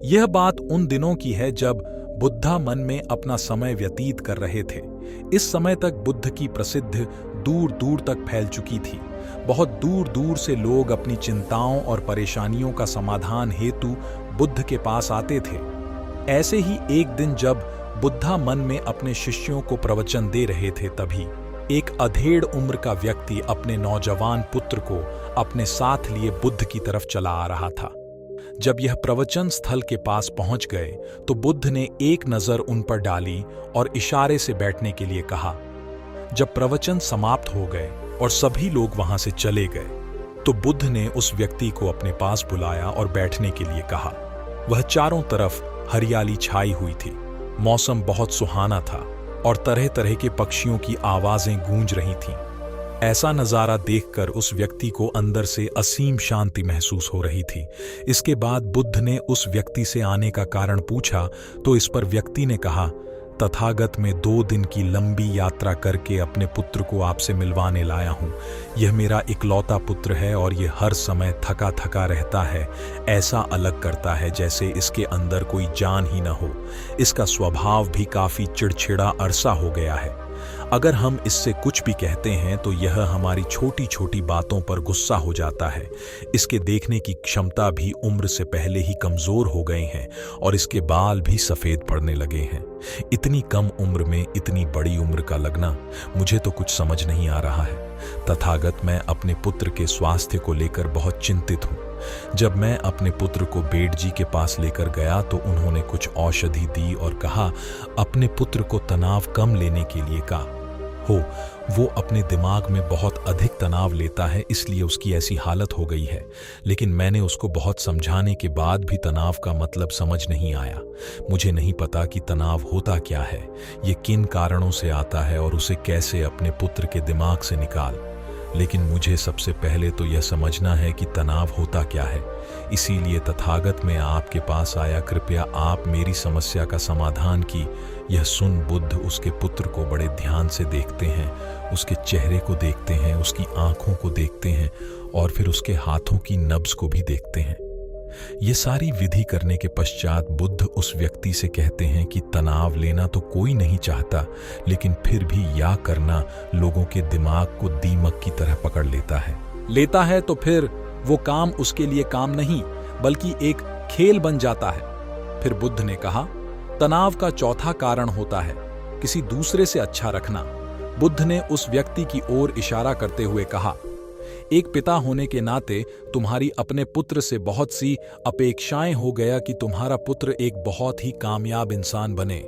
यह बात उन दिनों की है जब बुद्धा मन में अपना समय व्यतीत कर रहे थे। इस समय तक बुद्ध की प्रसिद्धि दूर दूर तक फैल चुकी थी। बहुत दूर दूर से लोग अपनी चिंताओं और परेशानियों का समाधान हेतु बुद्ध के पास आते थे। ऐसे ही एक दिन जब बुद्धा मन में अपने शिष्यों को प्रवचन दे रहे थे, तभी एक अधेड़ उम्र का व्यक्ति अपने नौजवान पुत्र को अपने साथ लिए बुद्ध की तरफ चला आ रहा था। जब यह प्रवचन स्थल के पास पहुंच गए तो बुद्ध ने एक नजर उन पर डाली और इशारे से बैठने के लिए कहा। जब प्रवचन समाप्त हो गए और सभी लोग वहां से चले गए तो बुद्ध ने उस व्यक्ति को अपने पास बुलाया और बैठने के लिए कहा। वह चारों तरफ हरियाली छाई हुई थी, मौसम बहुत सुहाना था और तरह तरह के पक्षियों की आवाजें गूंज रही थीं। ऐसा नजारा देखकर उस व्यक्ति को अंदर से असीम शांति महसूस हो रही थी। इसके बाद बुद्ध ने उस व्यक्ति से आने का कारण पूछा तो इस पर व्यक्ति ने कहा, तथागत मैं 2 दिन की लंबी यात्रा करके अपने पुत्र को आपसे मिलवाने लाया हूँ। यह मेरा इकलौता पुत्र है और यह हर समय थका थका रहता है। ऐसा अलग करता है जैसे इसके अंदर कोई जान ही न हो। इसका स्वभाव भी काफी चिड़चिड़ा अरसा हो गया है। अगर हम इससे कुछ भी कहते हैं तो यह हमारी छोटी छोटी बातों पर गुस्सा हो जाता है। इसके देखने की क्षमता भी उम्र से पहले ही कमजोर हो गए हैं और इसके बाल भी सफेद पड़ने लगे हैं। इतनी कम उम्र में इतनी बड़ी उम्र का लगना, मुझे तो कुछ समझ नहीं आ रहा है। तथागत मैं अपने पुत्र के स्वास्थ्य को लेकर बहुत चिंतित हूँ। जब मैं अपने पुत्र को बेट जी के पास लेकर गया तो उन्होंने कुछ औषधि दी और कहा अपने पुत्र को तनाव कम लेने के लिए कहा। वो अपने दिमाग में बहुत अधिक तनाव लेता है, इसलिए उसकी ऐसी हालत हो गई है। लेकिन मैंने उसको बहुत समझाने के बाद भी तनाव का मतलब समझ नहीं आया। मुझे नहीं पता कि तनाव होता क्या है, ये किन कारणों से आता है और उसे कैसे अपने पुत्र के दिमाग से निकाल। लेकिन मुझे सबसे पहले तो यह समझना है कि तनाव होता क्या है। इसीलिए तथागत मैं आपके पास आया। कृपया आप मेरी समस्या का समाधान की। यह सुन बुद्ध उसके पुत्र को बड़े ध्यान से देखते हैं, उसके चेहरे को देखते हैं, उसकी आंखों को देखते हैं और फिर उसके हाथों की नब्ज को भी देखते हैं। ये सारी विधि करने के पश्चात बुद्ध उस व्यक्ति से कहते हैं कि तनाव लेना तो कोई नहीं चाहता, लेकिन फिर भी यह करना लोगों के दिमाग को दीमक की तरह पकड़ लेता है तो फिर वो काम उसके लिए काम नहीं बल्कि एक खेल बन जाता है। फिर बुद्ध ने कहा, तनाव का चौथा कारण होता है किसी दूसरे से अच्छा रखना। बुद्ध ने उस व्यक्ति की ओर इशारा करते हुए कहा, एक पिता होने के नाते तुम्हारी अपने पुत्र से बहुत सी अपेक्षाएं हो गया कि तुम्हारा पुत्र एक बहुत ही कामयाब इंसान बने।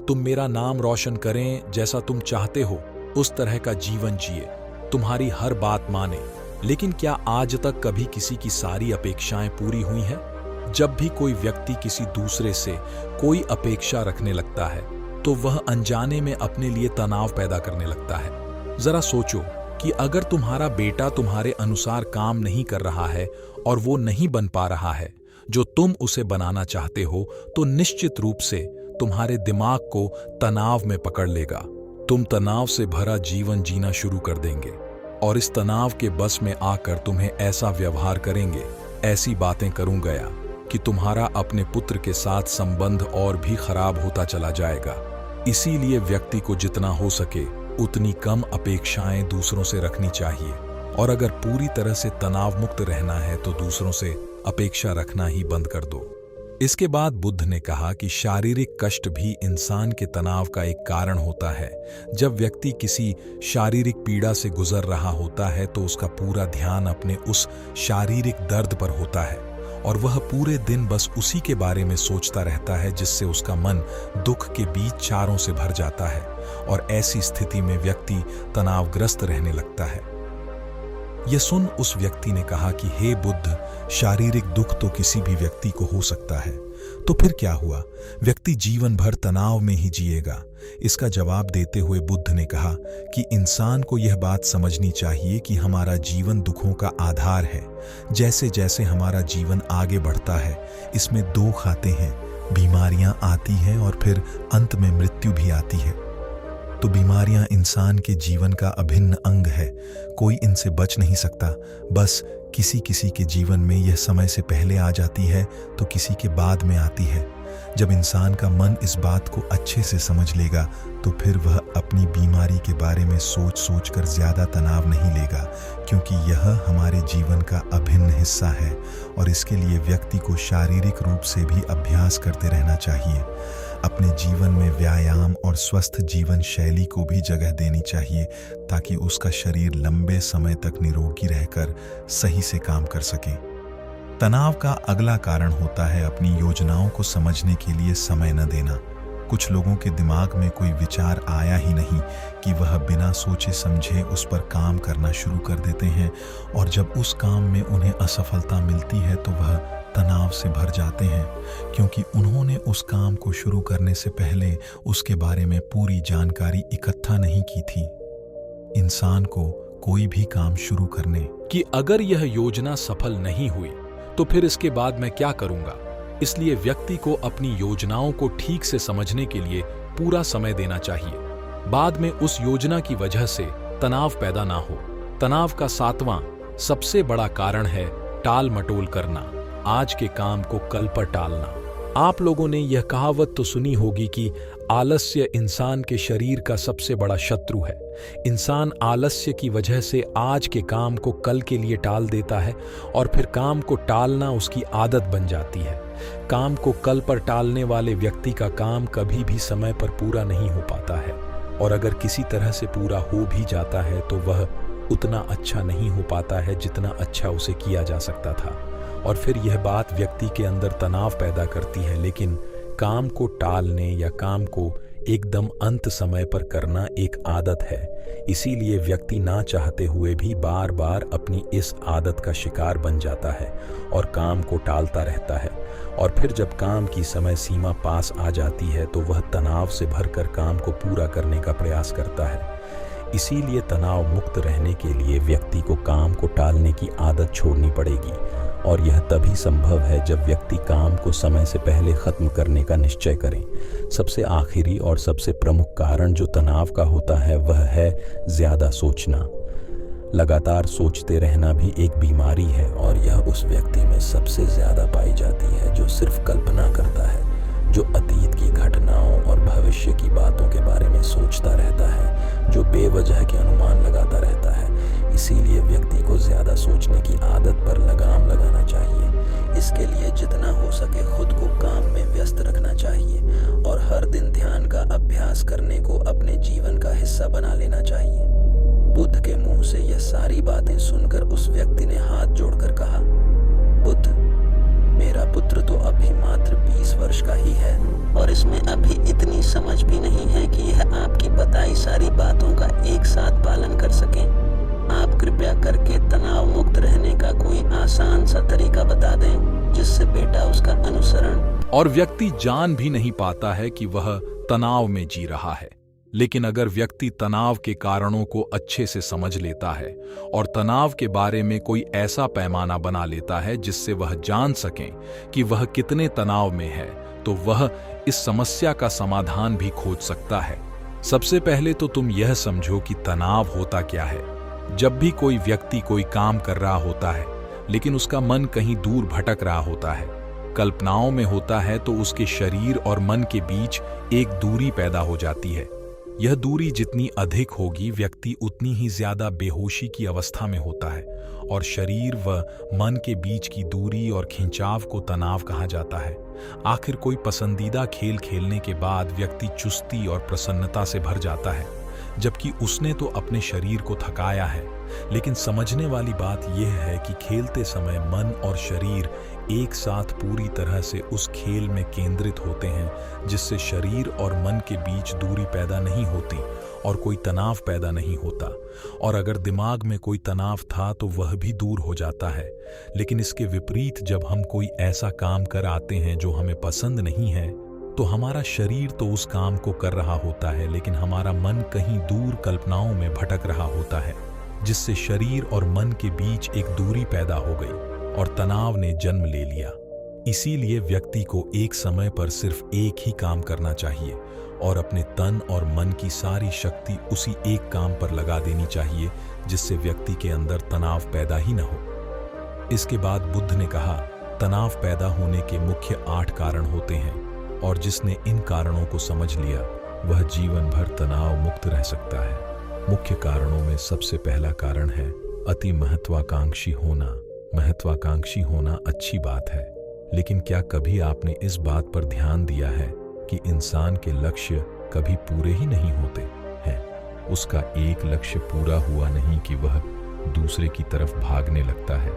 तुम मेरा नाम रोशन करें, जैसा तुम चाहते हो उस तरह का जीवन जिए, तुम्हारी हर बात माने। लेकिन क्या आज तक कभी किसी की सारी अपेक्षाएं पूरी हुई हैं? जब भी कोई व्यक्ति किसी दूसरे से कोई अपेक्षा रखने लगता है तो वह अनजाने में अपने लिए तनाव पैदा करने लगता है। जरा सोचो कि अगर तुम्हारा बेटा तुम्हारे अनुसार काम नहीं कर रहा है और वो नहीं बन पा रहा है जो तुम उसे बनाना चाहते हो, तो निश्चित रूप से तुम्हारे दिमाग को तनाव में पकड़ लेगा। तुम तनाव से भरा जीवन जीना शुरू कर देंगे और इस तनाव के बस में आकर तुम्हें ऐसा व्यवहार करेंगे, ऐसी बातें करूंगा कि तुम्हारा अपने पुत्र के साथ संबंध और भी खराब होता चला जाएगा। इसीलिए व्यक्ति को जितना हो सके उतनी कम अपेक्षाएं दूसरों से रखनी चाहिए और अगर पूरी तरह से तनाव मुक्त रहना है तो दूसरों से अपेक्षा रखना ही बंद कर दो। इसके बाद बुद्ध ने कहा कि शारीरिक कष्ट भी इंसान के तनाव का एक कारण होता है। जब व्यक्ति किसी शारीरिक पीड़ा से गुजर रहा होता है तो उसका पूरा ध्यान अपने उस शारीरिक दर्द पर होता है और वह पूरे दिन बस उसी के बारे में सोचता रहता है, जिससे उसका मन दुख के बीच चारों से भर जाता है और ऐसी स्थिति में व्यक्ति तनावग्रस्त रहने लगता है। यह सुन उस व्यक्ति ने कहा कि हे बुद्ध, शारीरिक दुख तो किसी भी व्यक्ति को हो सकता है, तो फिर क्या हुआ? व्यक्ति जीवन भर तनाव में ही जिएगा। इसका जवाब देते हुए बुद्ध ने कहा कि इंसान को यह बात समझनी चाहिए कि हमारा जीवन दुखों का आधार है। जैसे जैसे हमारा जीवन आगे बढ़ता है, इसमें 2 खाते हैं, बीमारियां आती हैं और फिर अंत में मृत्यु भी आती है। तो बीमारियां इंसान के जीवन का अभिन्न अंग है। कोई इनसे बच नहीं सकता। बस किसी किसी के जीवन में यह समय से पहले आ जाती है तो किसी के बाद में आती है। जब इंसान का मन इस बात को अच्छे से समझ लेगा तो फिर वह अपनी बीमारी के बारे में सोच सोच कर ज़्यादा तनाव नहीं लेगा, क्योंकि यह हमारे जीवन का अभिन्न हिस्सा है और इसके लिए व्यक्ति को शारीरिक रूप से भी अभ्यास करते रहना चाहिए। अपने जीवन में व्यायाम और स्वस्थ जीवन शैली को भी जगह देनी चाहिए ताकि उसका शरीर लंबे समय तक निरोगी रहकर सही से काम कर सके। तनाव का अगला कारण होता है अपनी योजनाओं को समझने के लिए समय न देना। कुछ लोगों के दिमाग में कोई विचार आया ही नहीं कि वह बिना सोचे समझे उस पर काम करना शुरू कर देते हैं, और जब उस काम में उन्हें असफलता मिलती है तो वह तनाव से भर जाते हैं, क्योंकि उन्होंने उस काम को शुरू करने से पहले उसके बारे में पूरी जानकारी इकट्ठा नहीं की थी। इंसान को कोई भी काम शुरू करने कि अगर यह योजना सफल नहीं हुई तो फिर इसके बाद मैं क्या करूंगा, इसलिए व्यक्ति को अपनी योजनाओं को ठीक से समझने के लिए पूरा समय देना चाहिए। बाद में उस योजना की वजह से तनाव पैदा ना हो। तनाव का 7वां सबसे बड़ा कारण है टाल मटोल करना, आज के काम को कल पर टालना। आप लोगों ने यह कहावत तो सुनी होगी कि आलस्य इंसान के शरीर का सबसे बड़ा शत्रु है। इंसान आलस्य की वजह से आज के काम को कल के लिए टाल देता है और फिर काम को टालना उसकी आदत बन जाती है। काम को कल पर टालने वाले व्यक्ति का काम कभी भी समय पर पूरा नहीं हो पाता है, और अगर किसी तरह से पूरा हो भी जाता है तो वह उतना अच्छा नहीं हो पाता है जितना अच्छा उसे किया जा सकता था, और फिर यह बात व्यक्ति के अंदर तनाव पैदा करती है। लेकिन काम को टालने या काम को एकदम अंत समय पर करना एक आदत है, इसीलिए व्यक्ति ना चाहते हुए भी बार बार अपनी इस आदत का शिकार बन जाता है और काम को टालता रहता है, और फिर जब काम की समय सीमा पास आ जाती है तो वह तनाव से भरकर काम को पूरा करने का प्रयास करता है। इसीलिए तनाव मुक्त रहने के लिए व्यक्ति को काम को टालने की आदत छोड़नी पड़ेगी, और यह तभी संभव है जब व्यक्ति काम को समय से पहले खत्म करने का निश्चय करे। सबसे आखिरी और सबसे प्रमुख कारण जो तनाव का होता है वह है ज्यादा सोचना। लगातार सोचते रहना भी एक बीमारी है, और यह उस व्यक्ति में सबसे ज्यादा पाई जाती है जो सिर्फ कल्पना करता है, जो अतीत की घटनाओं और भविष्य की बातों के बारे में सोचता रहता है, जो बेवजह के अनुमान लगाता रहता है। इसीलिए व्यक्ति को ज्यादा सोचने की आदत पर लगाम लगाना चाहिए। इसके लिए जितना हो सके खुद को काम में व्यस्त रखना चाहिए, और हर दिन ध्यान का अभ्यास करने को अपने जीवन का हिस्सा बना लेना चाहिए। बुद्ध के मुंह से यह सारी बातें सुनकर उस व्यक्ति ने हाथ जोड़कर कहा, बुद्ध, मेरा पुत्र तो अभी मात्र 20 वर्ष का ही है और इसमें अभी इतनी समझ भी नहीं है कि यह आपकी बताई सारी बातों का एक साथ पालन कर सके। आप कृपया करके तनाव मुक्त रहने का कोई आसान सा तरीका बता दें जिससे बेटा उसका अनुसरण। और व्यक्ति जान भी नहीं पाता है कि वह तनाव में जी रहा है। लेकिन अगर व्यक्ति तनाव के कारणों को अच्छे से समझ लेता है और तनाव के बारे में कोई ऐसा पैमाना बना लेता है जिससे वह जान सकें कि वह कितने तनाव में है, तो वह इस समस्या का समाधान भी खोज सकता है। सबसे पहले तो तुम यह समझो कि तनाव होता क्या है। जब भी कोई व्यक्ति कोई काम कर रहा होता है लेकिन उसका मन कहीं दूर भटक रहा होता है, कल्पनाओं में होता है, तो उसके शरीर और मन के बीच एक दूरी पैदा हो जाती है। यह दूरी जितनी अधिक होगी व्यक्ति उतनी ही ज्यादा बेहोशी की अवस्था में होता है, और शरीर व मन के बीच की दूरी और खिंचाव को तनाव कहा जाता है। आखिर कोई पसंदीदा खेल खेलने के बाद व्यक्ति चुस्ती और प्रसन्नता से भर जाता है, जबकि उसने तो अपने शरीर को थकाया है। लेकिन समझने वाली बात यह है कि खेलते समय मन और शरीर एक साथ पूरी तरह से उस खेल में केंद्रित होते हैं, जिससे शरीर और मन के बीच दूरी पैदा नहीं होती और कोई तनाव पैदा नहीं होता। और अगर दिमाग में कोई तनाव था तो वह भी दूर हो जाता है। लेकिन इसके विपरीत जब हम कोई ऐसा काम कर आते हैं जो हमें पसंद नहीं है, तो हमारा शरीर तो उस काम को कर रहा होता है लेकिन हमारा मन कहीं दूर कल्पनाओं में भटक रहा होता है, जिससे शरीर और मन के बीच एक दूरी पैदा हो गई और तनाव ने जन्म ले लिया। इसीलिए व्यक्ति को एक समय पर सिर्फ एक ही काम करना चाहिए और अपने तन और मन की सारी शक्ति उसी एक काम पर लगा देनी चाहिए, जिससे व्यक्ति के अंदर तनाव पैदा ही न हो। इसके बाद बुद्ध ने कहा, तनाव पैदा होने के मुख्य 8 कारण होते हैं और जिसने इन कारणों को समझ लिया वह जीवन भर तनाव मुक्त रह सकता है। मुख्य कारणों में सबसे पहला कारण है अति महत्वाकांक्षी होना। महत्वाकांक्षी होना अच्छी बात है, लेकिन क्या कभी आपने इस बात पर ध्यान दिया है कि इंसान के लक्ष्य कभी पूरे ही नहीं होते हैं। उसका एक लक्ष्य पूरा हुआ नहीं कि वह दूसरे की तरफ भागने लगता है,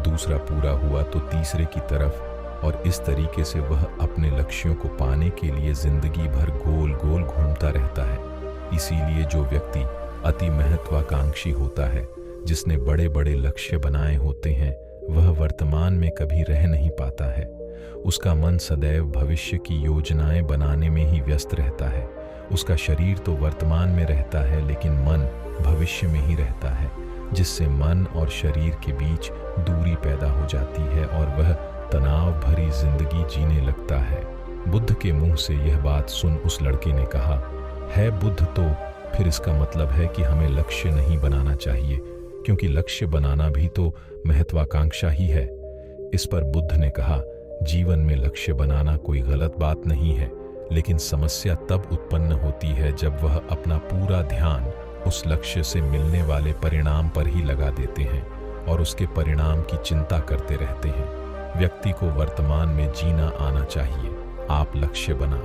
दूसरा पूरा हुआ तो तीसरे की तरफ, और इस तरीके से वह अपने लक्ष्यों को पाने के लिए जिंदगी भर गोल गोल घूमता रहता है। इसीलिए जो व्यक्ति अति महत्वाकांक्षी होता है, जिसने बड़े बड़े लक्ष्य बनाए होते हैं, वह वर्तमान में कभी रह नहीं पाता है। उसका मन सदैव भविष्य की योजनाएं बनाने में ही व्यस्त रहता है। उसका शरीर तो वर्तमान में रहता है, लेकिन मन भविष्य में ही रहता है, जिससे मन और शरीर के बीच दूरी पैदा हो जाती है और वह तनाव भरी जिंदगी जीने लगता है। बुद्ध के मुंह से यह बात सुन उस लड़के ने कहा, है बुद्ध तो फिर इसका मतलब है कि हमें लक्ष्य नहीं बनाना चाहिए, क्योंकि लक्ष्य बनाना भी तो महत्वाकांक्षा ही है। इस पर बुद्ध ने कहा, जीवन में लक्ष्य बनाना कोई गलत बात नहीं है, लेकिन समस्या तब उत्पन्न होती है जब वह अपना पूरा ध्यान उस लक्ष्य से मिलने वाले परिणाम पर ही लगा देते हैं और उसके परिणाम की चिंता करते रहते हैं। व्यक्ति को वर्तमान में जीना आना चाहिए। आप लक्ष्य बना